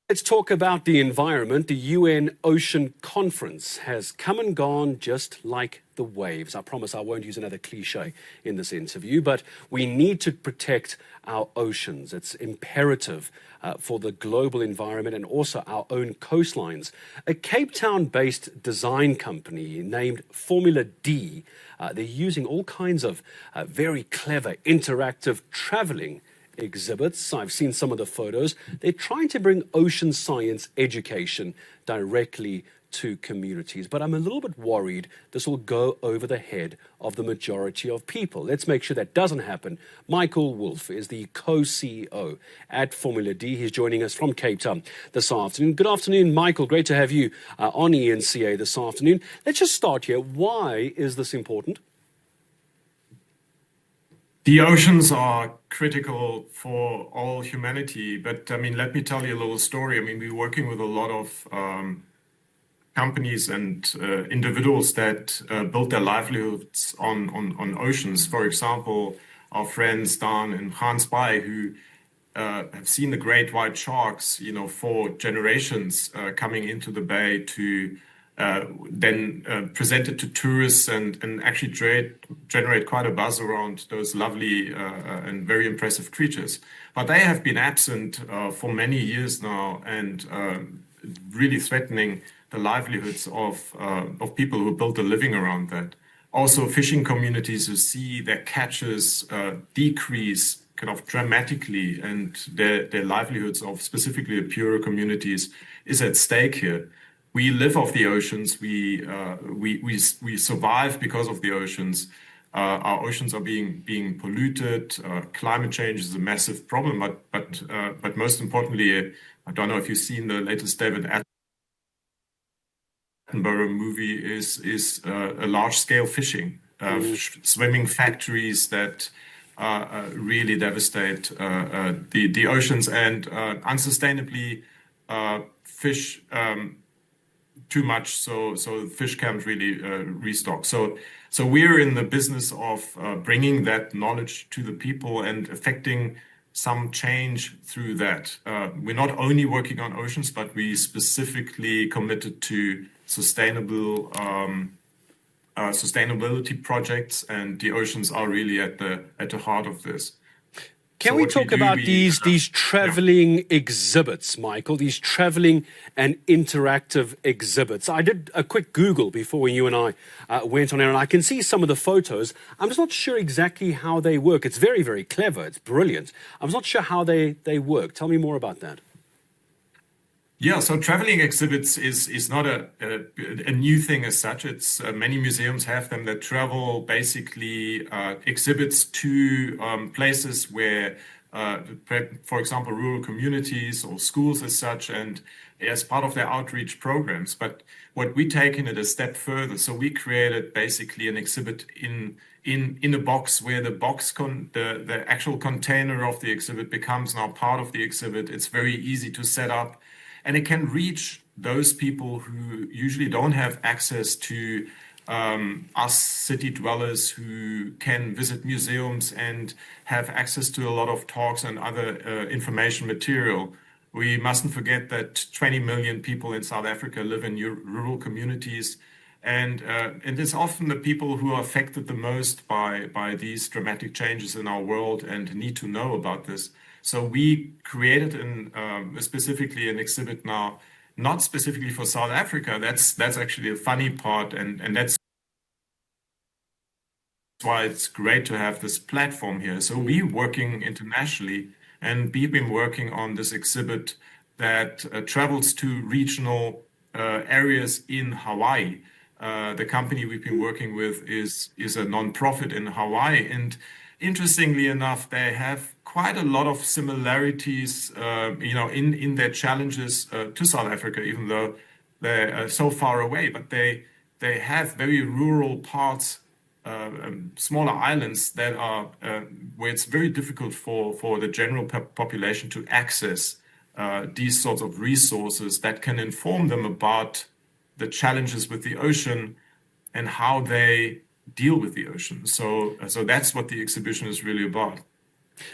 Let's talk about the environment. The UN Ocean Conference has come and gone just like the waves. I promise I won't use another cliche in this interview, but we need to protect our oceans. It's imperative for the global environment and also our own coastlines. A Cape Town-based design company named Formula D, they're using all kinds of very clever, interactive traveling exhibits. I've seen some of the photos. They're trying to bring ocean science education directly to communities. But I'm a little bit worried this will go over the head of the majority of people. Let's make sure that doesn't happen. Michael Wolff is the co-CEO at Formula D. He's joining us from Cape Town this afternoon. Good afternoon, Michael. Great to have you on eNCA this afternoon. Let's just start here. Why is this important? The oceans are critical for all humanity, but let me tell you a little story. We're working with a lot of companies and individuals that build their livelihoods on oceans. For example, our friends Dan and Hans Bay, who have seen the great white sharks, for generations coming into the bay to then present it to tourists and actually generate quite a buzz around those lovely and very impressive creatures. But they have been absent for many years now and really threatening the livelihoods of people who built a living around that. Also, fishing communities who see their catches decrease kind of dramatically, and their livelihoods of specifically the poorer communities is at stake here. We live off the oceans. We survive because of the oceans. Our oceans are being polluted. Climate change is a massive problem. But most importantly, I don't know if you've seen the latest David Attenborough movie. Is a large-scale fishing, swimming factories that really devastate the oceans and unsustainably fish. Too much, so fish can't really restock. So we're in the business of bringing that knowledge to the people and affecting some change through that. We're not only working on oceans, but we specifically committed to sustainability projects, and the oceans are really at the heart of this. Can we talk about these traveling exhibits, Michael, these traveling and interactive exhibits? I did a quick Google before you and I went on air, and I can see some of the photos. I'm just not sure exactly how they work. It's very, very clever. It's brilliant. I'm just not sure how they work. Tell me more about that. Yeah, so traveling exhibits is not a new thing as such. It's many museums have them that travel basically exhibits to places where, for example, rural communities or schools as such, and as part of their outreach programs. But what we taken it a step further, so we created basically an exhibit in a box where the actual container of the exhibit becomes now part of the exhibit. It's very easy to set up. And it can reach those people who usually don't have access to us city dwellers who can visit museums and have access to a lot of talks and other information material. We mustn't forget that 20 million people in South Africa live in rural communities. And it's often the people who are affected the most by these dramatic changes in our world and need to know about this. So we created specifically an exhibit now, not specifically for South Africa. That's actually a funny part, and that's why it's great to have this platform here. So we're working internationally, and we've been working on this exhibit that travels to regional areas in Hawaii. The company we've been working with is a nonprofit in Hawaii, and interestingly enough, they have quite a lot of similarities, in their challenges to South Africa, even though they're so far away. But they have very rural parts, smaller islands that are where it's very difficult for the general population to access these sorts of resources that can inform them about the challenges with the ocean and how they deal with the ocean. So that's what the exhibition is really about.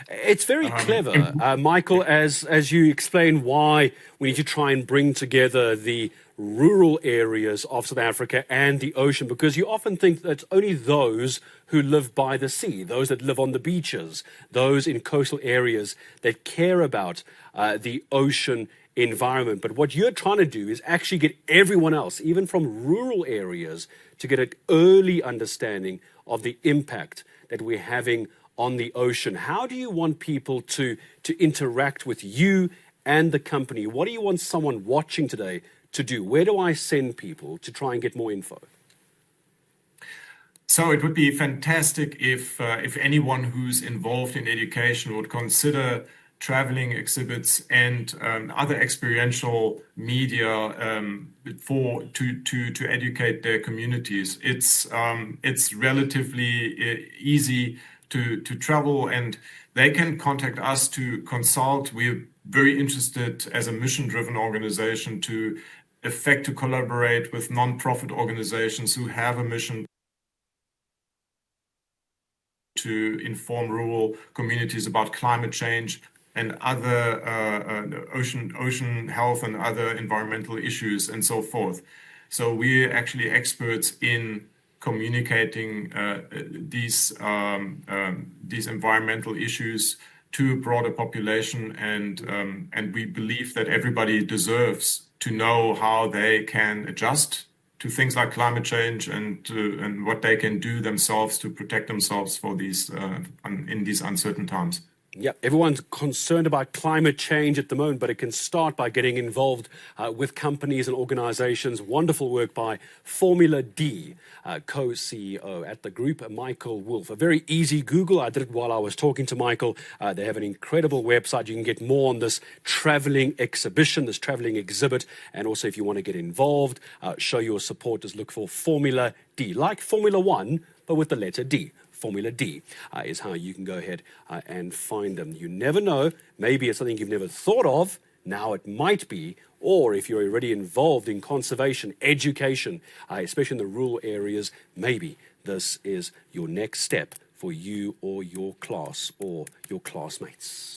It's very clever, And Michael, as you explain why we need to try and bring together the rural areas of South Africa and the ocean, because you often think that it's only those who live by the sea, those that live on the beaches, those in coastal areas that care about the ocean environment. But what you're trying to do is actually get everyone else, even from rural areas, to get an early understanding of the impact that we're having on the ocean. How do you want people to interact with you and the company? What do you want someone watching today to do? Where do I send people to try and get more info? so it would be fantastic if anyone who's involved in education would consider traveling exhibits and other experiential media to educate their communities. It's relatively easy to travel, and they can contact us to consult. We're very interested as a mission-driven organization to collaborate with non-profit organizations who have a mission to inform rural communities about climate change and other ocean health and other environmental issues and so forth. So we're actually experts in communicating these environmental issues to a broader population, and we believe that everybody deserves to know how they can adjust to things like climate change and what they can do themselves to protect themselves for these in these uncertain times. Yeah, everyone's concerned about climate change at the moment, but it can start by getting involved with companies and organizations. Wonderful work by Formula D, co-CEO at the group, Michael Wolf. A very easy Google. I did it while I was talking to Michael. They have an incredible website. You can get more on this traveling exhibition, this traveling exhibit. And also, if you want to get involved, show your support, just look for Formula D, like Formula One, but with the letter D. Formula D is how you can go ahead and find them. You never know. Maybe it's something you've never thought of. Now it might be. Or if you're already involved in conservation, education, especially in the rural areas, maybe this is your next step for you or your class or your classmates.